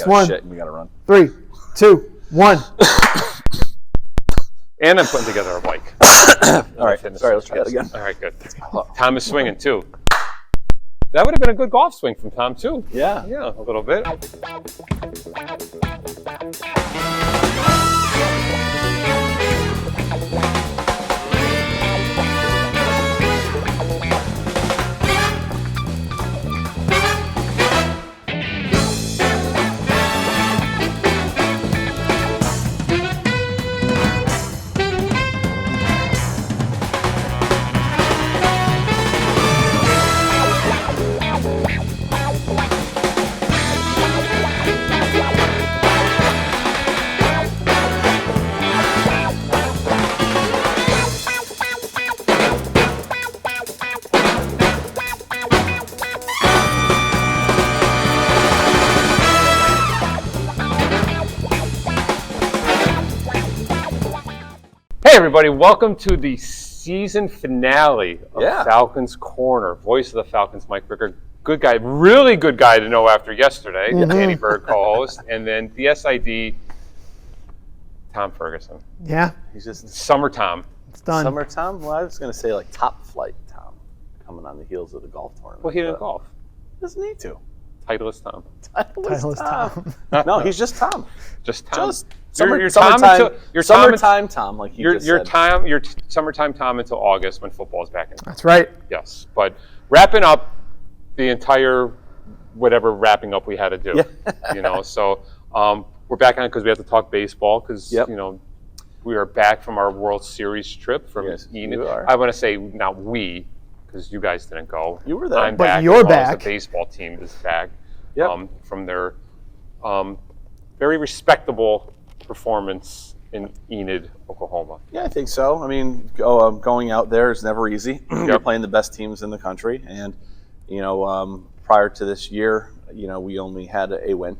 Last one. Shit, we got to run. 3, 2, 1. And I'm putting together a bike. All right. Sorry, let's try that again. All right, good. Tom is swinging, too. That would have been a good golf swing from Tom, too. Yeah. Yeah, a little bit. Hey everybody, welcome to the season finale of Falcons Corner. Voice of the Falcons, Mike Ricker. Good guy, really good guy to know after yesterday. Danny Bird co-host. And then the SID, Tom Ferguson. Yeah. He's just Summer Tom. It's done. Summer Tom? Well, I was going to say like top flight Tom, coming on the heels of the golf tournament. Well, he didn't golf. Doesn't need to. Titleist Tom. Titleist Tom. No, he's just Tom. Just Tom. Just summertime Tom, like you just said. Your summertime Tom until August when football is back in. That's right. Yes, but wrapping up the entire whatever wrapping up we had to do. So we're back on it because we have to talk baseball because we are back from our World Series trip from Enid. I want to say not we because you guys didn't go. You were there, I'm but back. You're back. The baseball team is back from their very respectable performance in Enid, Oklahoma. Yeah, I think so. I mean, going out there is never easy. You're playing the best teams in the country, and prior to this year, we only had a win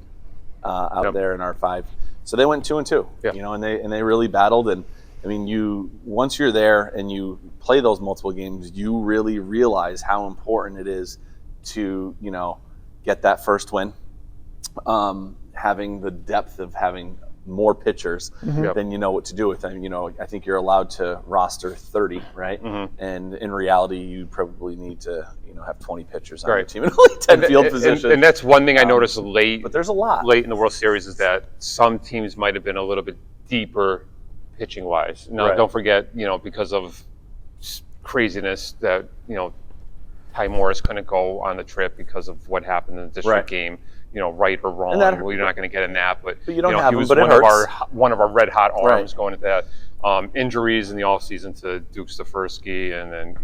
out there in our 5. So they went 2-2. And they really battled. And I mean, once you're there and you play those multiple games, you really realize how important it is to get that first win. Having the depth of having more pitchers than you know what to do with them. I think you're allowed to roster 30, right? And in reality, you probably need to, have 20 pitchers on your team and only 10 field positions. And that's one thing I noticed late. But there's a lot late in the World Series is that some teams might have been a little bit deeper pitching wise. Now, don't forget, because of craziness that Ty Morris couldn't go on the trip because of what happened in the district game. Right or wrong. Well, you're not going to get in that, but you don't have he was him, but one of our red hot arms going into that. Injuries in the offseason to Duke Stefersky and then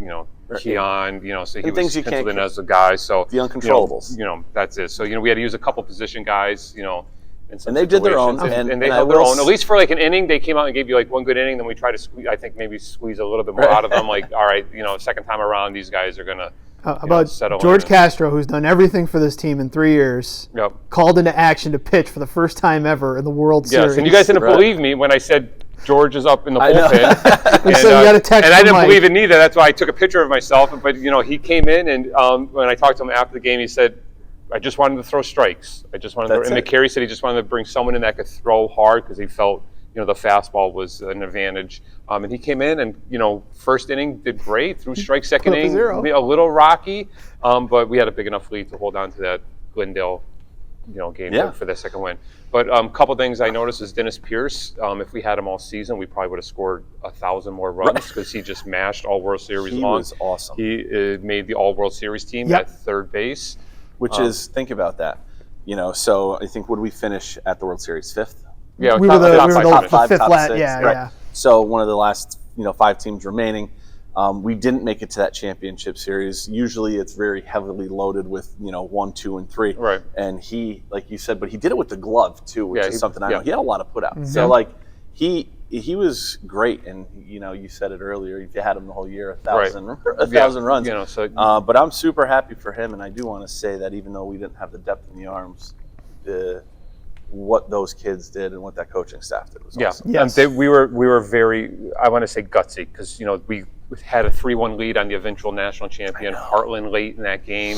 Keon. So he was penciled in as a guy. So the uncontrollables. That's it. So we had to use a couple position guys. And they did their own, and they held their own. At least for like an inning, they came out and gave you like one good inning. Then we tried to squeeze a little bit more out of them. Like, all right, second time around, these guys are gonna. About George Castro, who's done everything for this team in 3 years, called into action to pitch for the first time ever in the World Series. Yes, and you guys didn't believe me when I said George is up in the bullpen. And, so you got a text and I didn't Mike. believe it either. That's why I took a picture of myself. But he came in, and when I talked to him after the game, he said, "I just wanted to throw strikes. And McCary said he just wanted to bring someone in that could throw hard because he felt." The fastball was an advantage. And he came in and, first inning did great. Threw strike, second inning, a little rocky. But we had a big enough lead to hold on to that Glendale, game for the second win. But a couple things I noticed is Dennis Pierce. If we had him all season, we probably would have scored 1,000 more runs because he just mashed all World Series on. He was awesome. He made the All World Series team at third base. Which is, think about that. So I think, would we finish at the World Series 5th? Yeah, we were the top 5th top lat. 6, Yeah. So one of the last 5 teams remaining. We didn't make it to that championship series. Usually it's very heavily loaded with 1, 2, and 3. Right. And he, like you said, but he did it with the glove too, which is something I know. He had a lot of put out. So he was great. And you said it earlier. If you had him the whole year, 1,000 runs. But I'm super happy for him, and I do want to say that even though we didn't have the depth in the arms, what those kids did and what that coaching staff did was awesome. Yes. We were very, I want to say, gutsy because we had a 3-1 lead on the eventual national champion Heartland late in that game.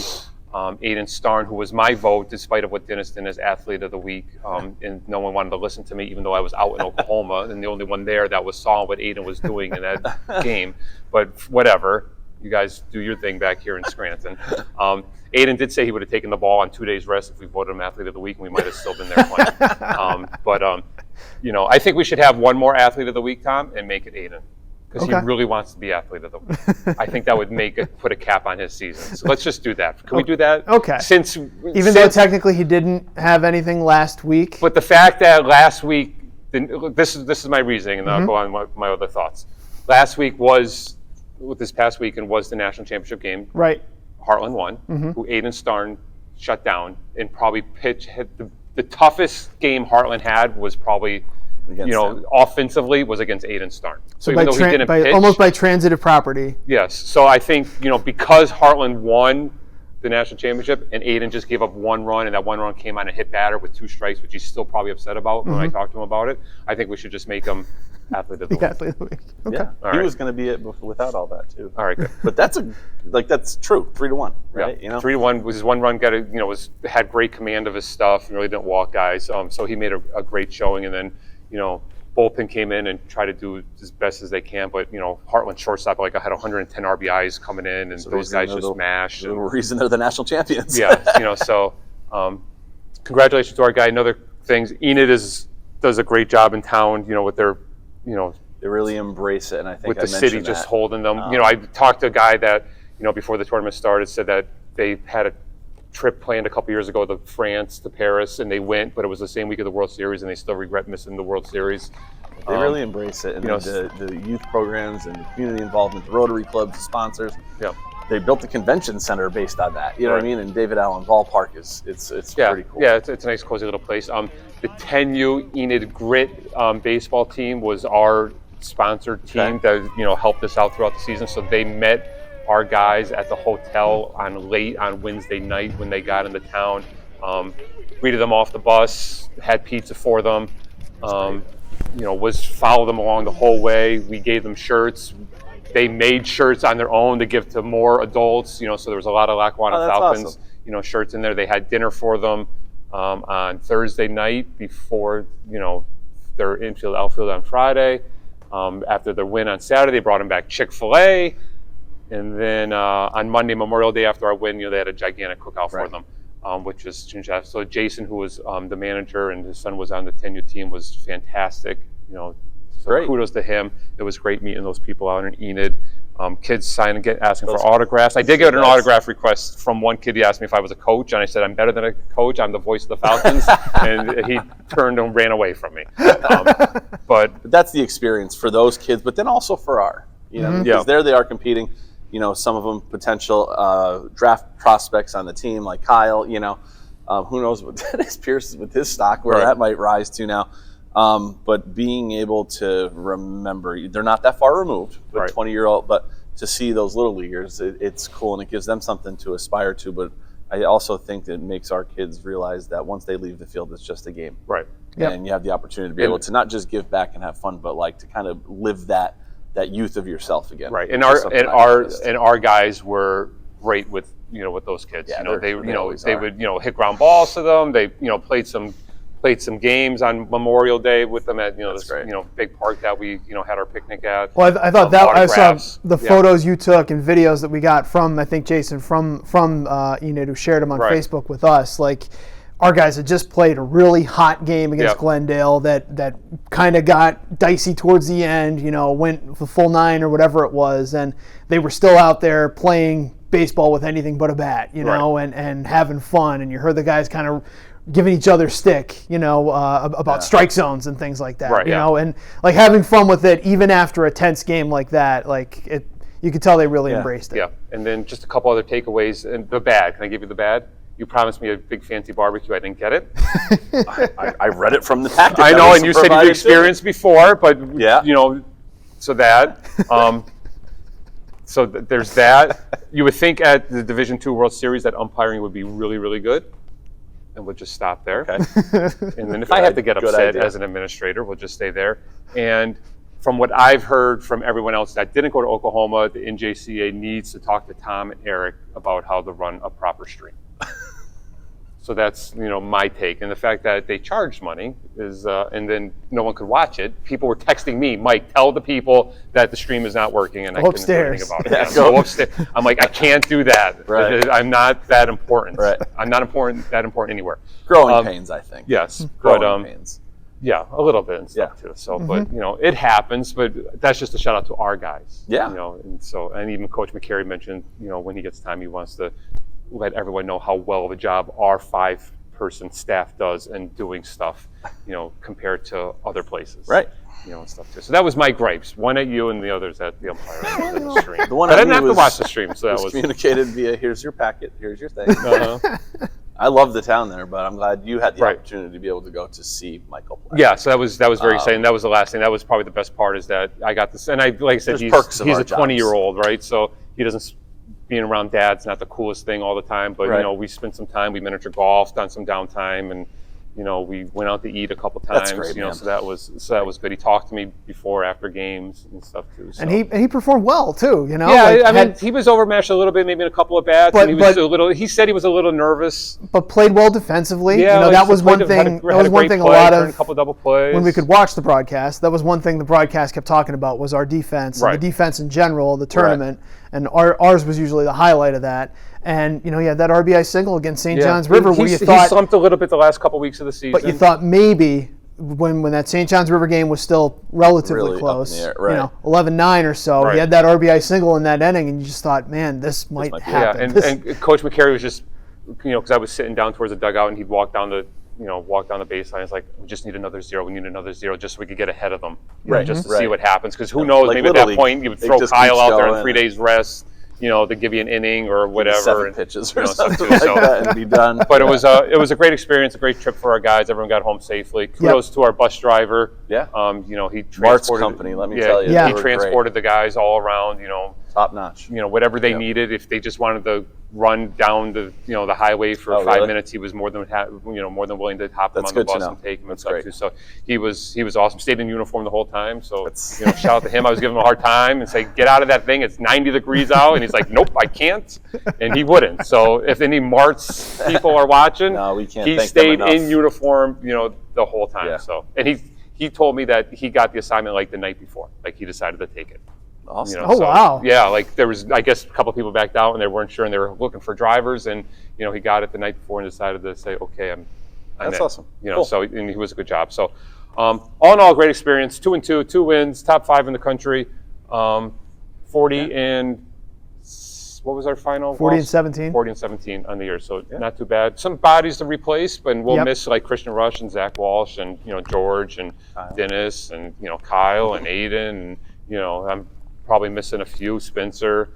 Aiden Starn, who was my vote, despite of what Dennis did as Athlete of the Week, and no one wanted to listen to me, even though I was out in Oklahoma, and the only one there that saw what Aiden was doing in that game. But whatever, you guys do your thing back here in Scranton. Aiden did say he would have taken the ball on 2 days rest if we voted him Athlete of the Week, and we might have still been there playing. I think we should have one more Athlete of the Week, Tom, and make it Aiden. Because he really wants to be Athlete of the Week. I think that would put a cap on his season. So let's just do that. Can we do that? Okay. Even though technically he didn't have anything last week. But the fact that last week, this is my reasoning, and then I'll go on my other thoughts. Last week this past weekend was the national championship game. Right. Heartland won, who Aiden Starn shut down, and probably hit the toughest game Heartland had was probably. Offensively was against Aiden Starn. So even though he didn't pitch, almost by transitive property. Yes. So I think, because Heartland won the national championship and Aiden just gave up one run, and that one run came on a hit batter with 2 strikes, which he's still probably upset about when I talked to him about it. I think we should just make him Athlete of the Week. Athlete of the Week. Okay. Yeah. He was going to be it without all that too. All right, good. But that's true. 3-1, right? Yeah. 3-1 was his one run. Had great command of his stuff and really didn't walk guys. So he made a great showing, and then. Bullpen came in and tried to do as best as they can, but Heartland shortstop had 110 RBIs coming in, and so those guys just smashed. The reason they're the national champions. Yeah, so congratulations to our guy. Another things, Enid does a great job in town. With their, they really embrace it, and I think with the city that. Just holding them. I talked to a guy that before the tournament started said that they had a trip planned a couple years ago to France, to Paris, and they went, but it was the same week of the World Series, and they still regret missing the World Series. They really embrace it, and the youth programs and the community involvement, the Rotary clubs, the sponsors. Yeah, they built the convention center based on that. You know what I mean? And David Allen Ballpark it's pretty cool. Yeah, it's a nice, cozy little place. The 10U Enid Grit baseball team was our sponsored team that helped us out throughout the season. So they met our guys at the hotel late on Wednesday night when they got into town, greeted them off the bus, had pizza for them, followed them along the whole way. We gave them shirts. They made shirts on their own to give to more adults, so there was a lot of Lackawanna Falcons, awesome. Shirts in there. They had dinner for them on Thursday night before, their infield, outfield on Friday. After their win on Saturday, they brought them back Chick-fil-A. And then on Monday, Memorial Day, after our win, they had a gigantic cookout for them, which is so Jason, who was the manager, and his son was on the 10U team, was fantastic. So kudos to him. It was great meeting those people out in Enid. Kids signing, asking for autographs. I did get an autograph request from one kid. He asked me if I was a coach, and I said, I'm better than a coach. I'm the voice of the Falcons. And he turned and ran away from me. But that's the experience for those kids, but then also for our, because there they are competing. Some of them potential draft prospects on the team, like Kyle. Who knows what Dennis Pierce with his stock, where that might rise to now. But being able to remember, they're not that far removed, but 20-year-old, but to see those little leaguers, it's cool, and it gives them something to aspire to. But I also think that it makes our kids realize that once they leave the field, it's just a game. Right. And you have the opportunity to be able to not just give back and have fun, but to kind of live that youth of yourself again. Right. And our guys were great with those kids. Yeah, they would hit ground balls to them. They played some games on Memorial Day with them at this big park that we had our picnic at. Well, I thought that I saw the photos you took and videos that we got from, I think, Jason from Enid, who shared them on Facebook with us. Our guys had just played a really hot game against Glendale that kind of got dicey towards the end, went the full 9 or whatever it was, and they were still out there playing baseball with anything but a bat, and having fun, and you heard the guys kind of giving each other stick, about strike zones and things like that, and having fun with it even after a tense game like that, you could tell they really embraced it. Yeah, and then just a couple other takeaways. And the bad, can I give you the bad? You promised me a big fancy barbecue. I didn't get it. I read it from the packet. I know, and you said you'd experienced before, but so that. So there's that. You would think at the Division II World Series that umpiring would be really, really good, and we'll just stop there. Okay. And then if I have to get upset as an administrator, we'll just stay there. And from what I've heard from everyone else that didn't go to Oklahoma, the NJCA needs to talk to Tom and Eric about how to run a proper stream. So that's, my take. And the fact that they charged money is, and then no one could watch it. People were texting me, Mike, tell the people that the stream is not working, and I couldn't do anything about it. Yeah, go upstairs. I'm like, I can't do that. Right. I'm not that important. Right. I'm not that important anywhere. Growing pains, I think. Yes. Growing pains. Yeah, a little bit and stuff too. So, but it happens. But that's just a shout out to our guys. Yeah. And even Coach McCary mentioned, when he gets time, he wants to let everyone know how well of a job our 5-person staff does in doing stuff, compared to other places. Right. And stuff too. So that was my gripes. One at you and the others at the umpire and the stream. The one but I didn't have to watch the stream, so that was communicated via here's your packet, here's your thing. I love the town there, but I'm glad you had the opportunity to be able to go to see Michael play. Yeah, so that was very exciting. That was the last thing. That was probably the best part, is that I got this. And like I said, he's a 20-year-old, right? So he doesn't. Being around dad's not the coolest thing all the time, but we spent some time. We miniature golfed on some downtime, and we went out to eat a couple times. That's great, man. So that was good. He talked to me before, after games and stuff too. So. And he performed well too. Yeah, I mean, he was overmatched a little bit, maybe in a couple of bats. But, and he was a little. He said he was a little nervous, but played well defensively. Yeah, that was one thing. That was one thing. A lot of a couple double plays when we could watch the broadcast. That was one thing the broadcast kept talking about, was our defense, and the defense in general, the tournament, and ours was usually the highlight of that. And he had that RBI single against St. John's River, where you thought he slumped a little bit the last couple weeks of the season. But you thought maybe when that St. John's River game was still relatively really close, up in the air, 11-9 or so, he had that RBI single in that inning, and you just thought, man, this might happen. Yeah, and Coach McCary was just, because I was sitting down towards the dugout, and he'd walk down the baseline. It's like, we just need another zero. We need another zero just so we could get ahead of them, just to see what happens. Because who knows? Maybe at that point you would throw Kyle out there on 3 days rest. To give you an inning or whatever. 7 pitches or something like that and be done. But it was a great experience, a great trip for our guys. Everyone got home safely. Kudos to our bus driver. Yeah. He transported Mart's company, let me tell you. Yeah. He transported the guys all around, top notch. Whatever they needed. If they just wanted to run down the highway for 5 minutes, he was more than willing to hop them on the bus and take them and stuff too. So he was awesome. Stayed in uniform the whole time. So shout out to him. I was giving him a hard time and say, get out of that thing. It's 90 degrees out, and he's like, nope, I can't, and he wouldn't. So if any Mart's people are watching, we can't he stayed in uniform, the whole time. Yeah. So, and he told me that he got the assignment like the night before, like he decided to take it. Awesome. Wow. Yeah, like there was, I guess, a couple of people backed out and they weren't sure, and they were looking for drivers, and he got it the night before and decided to say, okay, I'm That's in. awesome. Cool. So and he was a good job. So all in all, great experience. 2-2, 2 wins, top 5 in the country. 40 and what was our final? 40 and 17. 40 and 17 on the year, so not too bad. Some bodies to replace, but we'll miss like Christian Rush and Zach Walsh and George and Dennis and Kyle and Aiden and I'm probably missing a few, Spencer,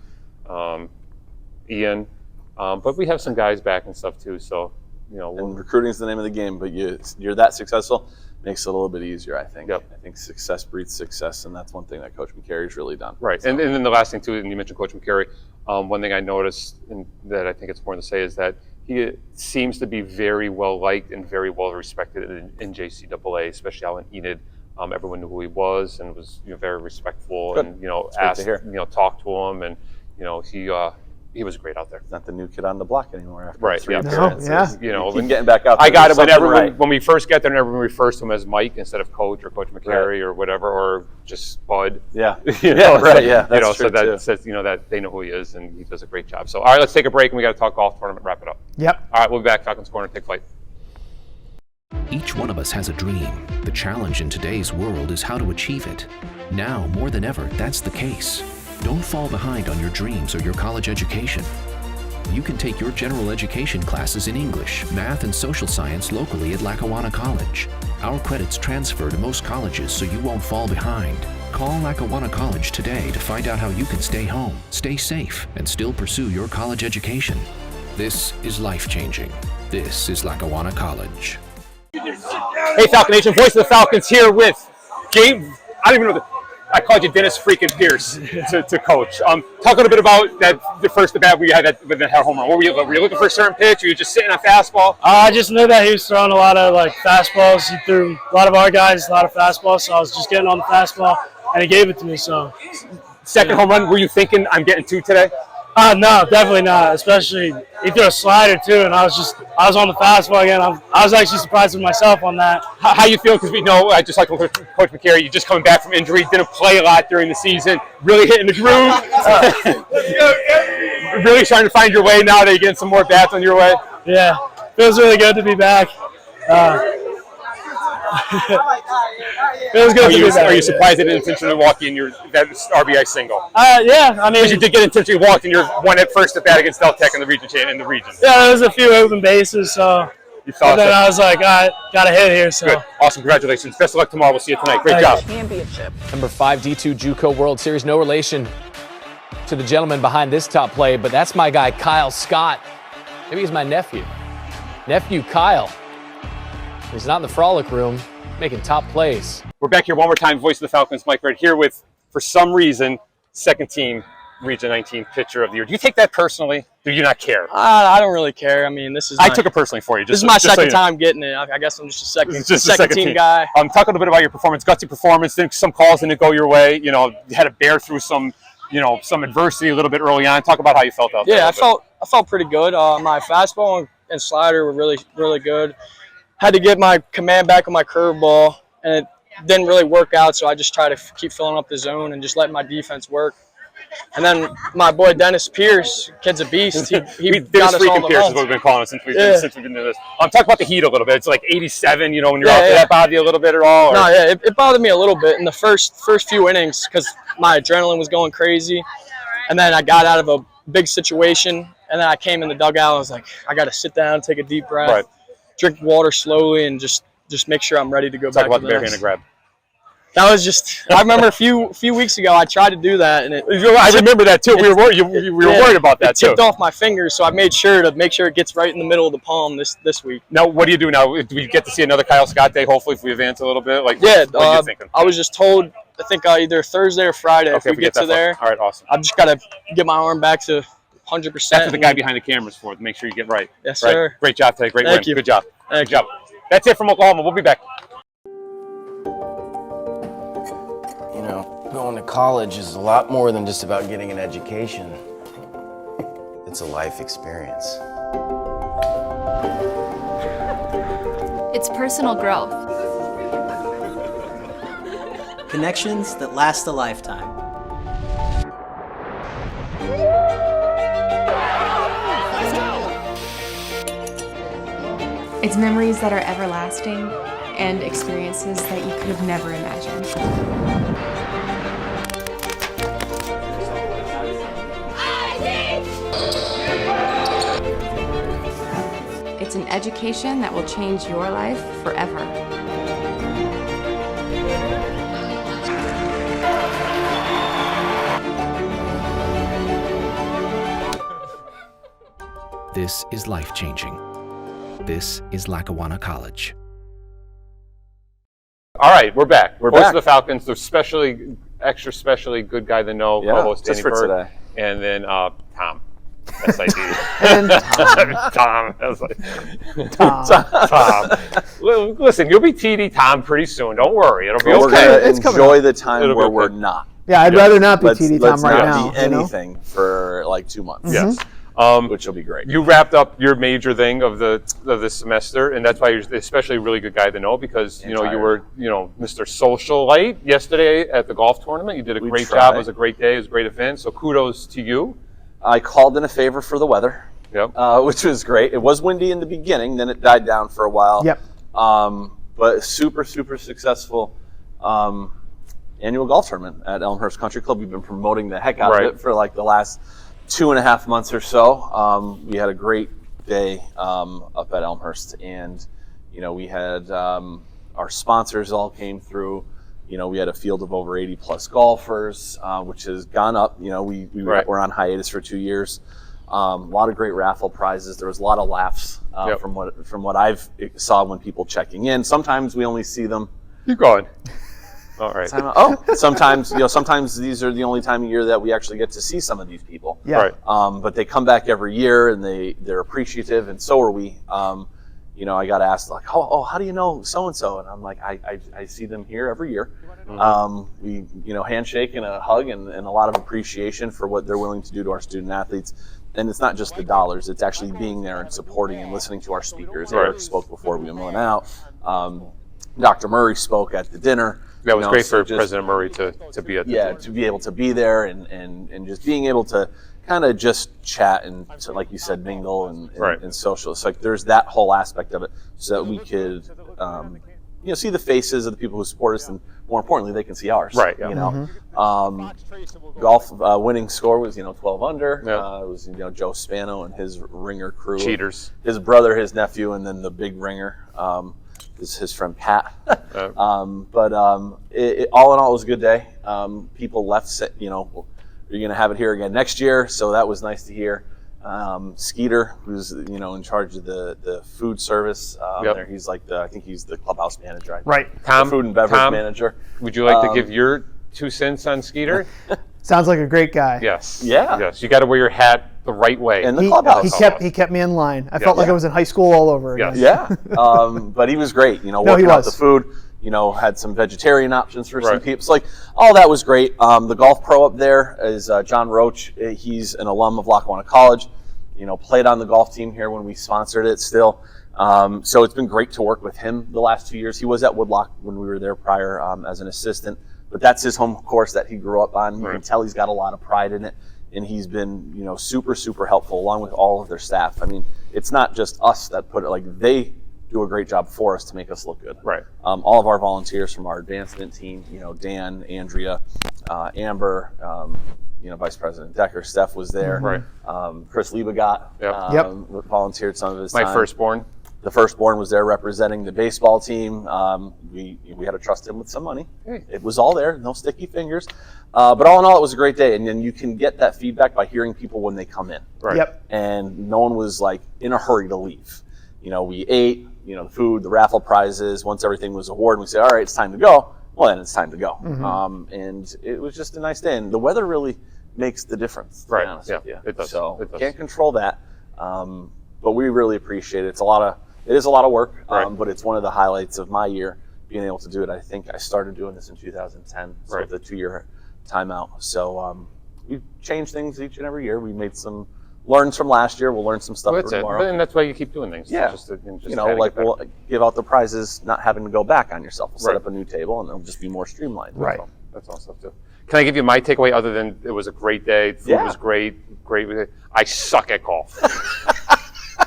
Ian, but we have some guys back and stuff too. So and recruiting is the name of the game, but you're that successful makes it a little bit easier, I think. Yep. I think success breeds success, and that's one thing that Coach McCary's really done. Right, so. And then the last thing too, and you mentioned Coach McCary, one thing I noticed and that I think it's important to say is that he seems to be very well liked and very well respected in JCAA, especially out in Enid. Everyone knew who he was and was very respectful. Good. And asked, talked to him, and he was great out there. He's not the new kid on the block anymore after 3 appearances. Yeah. Getting back out there. I got it when we first got there, and everyone refers to him as Mike instead of Coach or Coach McCary or whatever, or just Bud. Yeah. That's true so that too. says that they know who he is, and he does a great job. So all right, let's take a break, and we got to talk golf tournament, wrap it up. Yep. All right, we'll be back. Falcons Corner, take flight. Each one of us has a dream. The challenge in today's world is how to achieve it. Now, more than ever, that's the case. Don't fall behind on your dreams or your college education. You can take your general education classes in English, math, and social science locally at Lackawanna College. Our credits transfer to most colleges so you won't fall behind. Call Lackawanna College today to find out how you can stay home, stay safe, and still pursue your college education. This is life-changing. This is Lackawanna College. Hey, Falcon Nation, voice of the Falcons here with Gabe. I don't even know I called you Dennis freaking Pierce to coach. Talk a little bit about the first at bat we had with the home run. Were you looking for a certain pitch? Or were you just sitting on fastball? I just knew that he was throwing a lot of fastballs. He threw a lot of our guys a lot of fastballs, so I was just getting on the fastball. and he gave it to me. So second home run, were you thinking I'm getting 2 today? No, definitely not. Especially he threw a slider too, and I was on the fastball again. I was actually surprised with myself on that. How you feel? Because we know, just like Coach McCary, you just coming back from injury, didn't play a lot during the season, really hitting the groove. Really trying to find your way now that you're getting some more bats on your way. Yeah, feels really good to be back. Feels good to be back. Are you surprised they didn't intentionally walk in that RBI single? Yeah, I mean, because you did get intentionally walked in your one at first at bat against Deltec in the region. Yeah, there was a few open bases, so. You thought then I was like, I got a hit here. So good, awesome, congratulations, best of luck tomorrow. We'll see you tonight. Great job. Championship. Number 5 D2 JUCO World Series. No relation to the gentleman behind this top play, but that's my guy Kyle Scott. Maybe he's my nephew. Nephew Kyle. He's not in the frolic room, making top plays. We're back here one more time. Voice of the Falcons, Mike Red, here with, for some reason, second team Region 19 Pitcher of the Year. Do you take that personally? Do you not care? I don't really care. I mean, I took it personally for you. This is my second time getting it. I guess I'm just a second team guy. Talk a little bit about your performance, gutsy performance. Some calls didn't go your way. You had to bear through some adversity a little bit early on. Talk about how you felt out there. Yeah, I felt pretty good. My fastball and slider were really, really good. Had to get my command back on my curveball, and it didn't really work out, so I just tried to keep filling up the zone and just letting my defense work. And then my boy Dennis Pierce, kid's a beast. He got us all the Pierce is what we've been calling him since we've been doing this. Talk about the heat a little bit. It's like 87, when you're out there. Did that bother you a little bit at all? Or? No, yeah, it bothered me a little bit in the first few innings because my adrenaline was going crazy. And then I got out of a big situation, and then I came in the dugout. I was like, I got to sit down, take a deep breath, drink water slowly, and just make sure I'm ready to go back. Talk about the barehanded grab. That was just. I remember a few weeks ago I tried to do that, and I remember that too. We were worried. We were worried about that too. It tipped off my fingers, so I made sure it gets right in the middle of the palm this week. Now, what do you do now? Do we get to see another Kyle Scott day? Hopefully, if we advance a little bit. What are you thinking? I was just told. I think either Thursday or Friday. Okay, if we get to there. All right, awesome. I've just got to get my arm back to 100%. That's what the guy behind the camera's for. To make sure you get right. Yes, sir. Great job today. Great win. You. Good job. Thank you. That's it from Oklahoma. We'll be back. Going to college is a lot more than just about getting an education. It's a life experience. It's personal growth. Connections that last a lifetime. It's memories that are everlasting and experiences that you could have never imagined. It's an education that will change your life forever. This is life-changing. This is Lackawanna College. All right, we're back. We're back. Both of the Falcons, the extra specially good guy to know, co-host Danny Bird, today. And then Tom. SID. And Tom. Tom. Listen, you'll be TD Tom pretty soon. Don't worry. It'll be okay. We're going to enjoy the time where we're not. Yeah, I'd rather not be TD Tom right now. now. Let's not be anything for like 2 months. Yes. Which will be great. You wrapped up your major thing of this semester, and that's why you're especially a really good guy to know because you were Mr. Socialite yesterday at the golf tournament. You did a great job. It was a great day. It was a great event. So kudos to you. I called in a favor for the weather, which was great. It was windy in the beginning, then it died down for a while. Yep. But super successful annual golf tournament at Elmhurst Country Club. We've been promoting the heck out of it for like the last 2.5 months or so. We had a great day up at Elmhurst, and we had our sponsors all came through. We had a field of over 80 plus golfers, which has gone up. We were on hiatus for 2 years. A lot of great raffle prizes. There was a lot of laughs from what I've saw when people checking in. Sometimes we only see them. Keep going. All right. Sometimes sometimes these are the only time of year that we actually get to see some of these people. Yeah. Right. But they come back every year and they're appreciative, and so are we. I got asked like, how do you know so-and-so? And I'm like, I see them here every year. We, handshake and a hug and a lot of appreciation for what they're willing to do to our student athletes. And it's not just the dollars, it's actually being there and supporting and listening to our speakers. Eric spoke before we went out. Dr. Murray spoke at the dinner. That was great for President Murray to be at the dinner. To be able to be there and just being able to kind of just chat and, to, like you said, mingle and social. It's like there's that whole aspect of it so that we could, see the faces of the people who support us, and more importantly, they can see ours. Right. Yeah. Golf winning score was 12 under. It was Joe Spano and his ringer crew. Cheaters. His brother, his nephew, and then the big ringer. Is his friend Pat. But all in all, it was a good day. People left, you're going to have it here again next year, so that was nice to hear. Skeeter, who's in charge of the food service there, he's like I think he's the clubhouse manager. Right. Tom, food and beverage manager. Would you like to give your 2 cents on Skeeter? Sounds like a great guy. Yes. Yeah. Yes. You got to wear your hat the right way. In the clubhouse. He kept me in line. I felt like I was in high school all over again. Yeah. But he was great. Working out the food. Had some vegetarian options for some people. So like all that was great. The golf pro up there is John Roach. He's an alum of Lackawanna College. Played on the golf team here when we sponsored it still. So it's been great to work with him the last 2 years. He was at Woodlock when we were there prior as an assistant. But that's his home course that he grew up on. You can tell he's got a lot of pride in it. And he's been, super, super helpful along with all of their staff. I mean, it's not just us that put it, like they do a great job for us to make us look good. Right. All of our volunteers from our advancement team, Dan, Andrea, Amber, Vice President Decker, Steph was there. Right. Chris Liebegot volunteered some of his time. My firstborn. The firstborn was there representing the baseball team. We had to trust him with some money. It was all there, no sticky fingers. But all in all, it was a great day. And then you can get that feedback by hearing people when they come in. Right. Yep. And no one was like in a hurry to leave. We ate, the food, the raffle prizes. Once everything was awarded, we said, all right, it's time to go. Well, then it's time to go. And it was just a nice day. And the weather really makes the difference, to be honest with you. It does. So it does. Can't control that. But we really appreciate it. It is a lot of work, but it's one of the highlights of my year, being able to do it. I think I started doing this in 2010, so with a 2-year timeout. So we change things each and every year. We made some learns from last year. We'll learn some stuff for tomorrow. And that's why you keep doing things. Yeah. We'll give out the prizes, not having to go back on yourself. We'll set up a new table, and it'll just be more streamlined. Right. That's all stuff too. Can I give you my takeaway other than it was a great day, food was great. I suck at golf.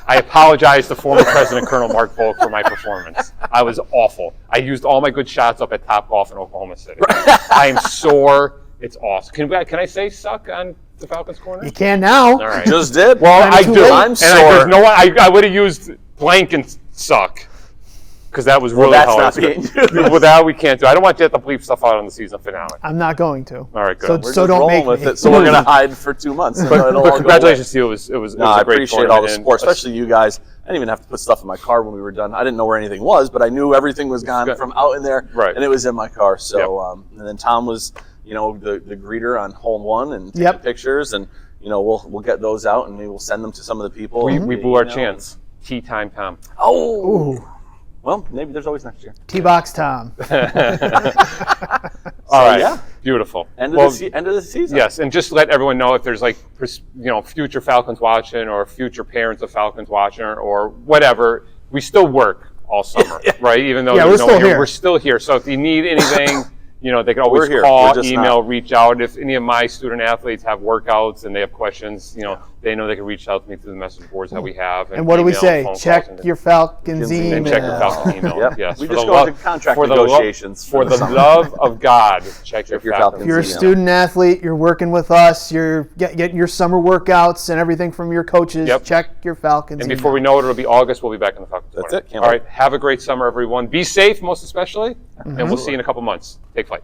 I apologize to former President Colonel Mark Volk for my performance. I was awful. I used all my good shots up at Topgolf in Oklahoma City. I am sore. It's awesome. Can I say suck on the Falcons corner? You can now. All right. Just did. Well, I do. I'm sore. I would have used blank and suck. Because that was really hard. With that, we can't do. I don't want you to have to bleep stuff out on the season finale. I'm not going to. All right, good. So don't make with me. it. So we're going to hide for 2 months. But congratulations to you. It was a great I appreciate tournament. all the support, especially you guys. I didn't even have to put stuff in my car when we were done. I didn't know where anything was, but I knew everything was gone from out in there, and it was in my car. So, and then Tom was, the greeter on hole 1 and taking pictures, and we'll get those out and maybe we'll send them to some of the people. We blew our chance. Tea time, Tom. Oh. Ooh. Well, maybe there's always next year. T-Box Tom. All right. Yeah. Beautiful. End of the season. Yes, and just let everyone know if there's future Falcons watching or future parents of Falcons watching or whatever, we still work all summer, right? Even though we're still here. So if you need anything, they can always call, email, reach out. If any of my student athletes have workouts and they have questions, they know they can reach out to me through the message boards that we have. And what do we say? Check your Falcons email. And check your Falcons email. Yes. We just go into contract negotiations. For the love of God, check your Falcons email. If you're a student athlete, you're working with us, you're getting your summer workouts and everything from your coaches, check your Falcons email. And before we know it, it'll be August. We'll be back in the Falcons. That's it. All right. Have a great summer, everyone. Be safe, most especially. And we'll see you in a couple months. Take flight.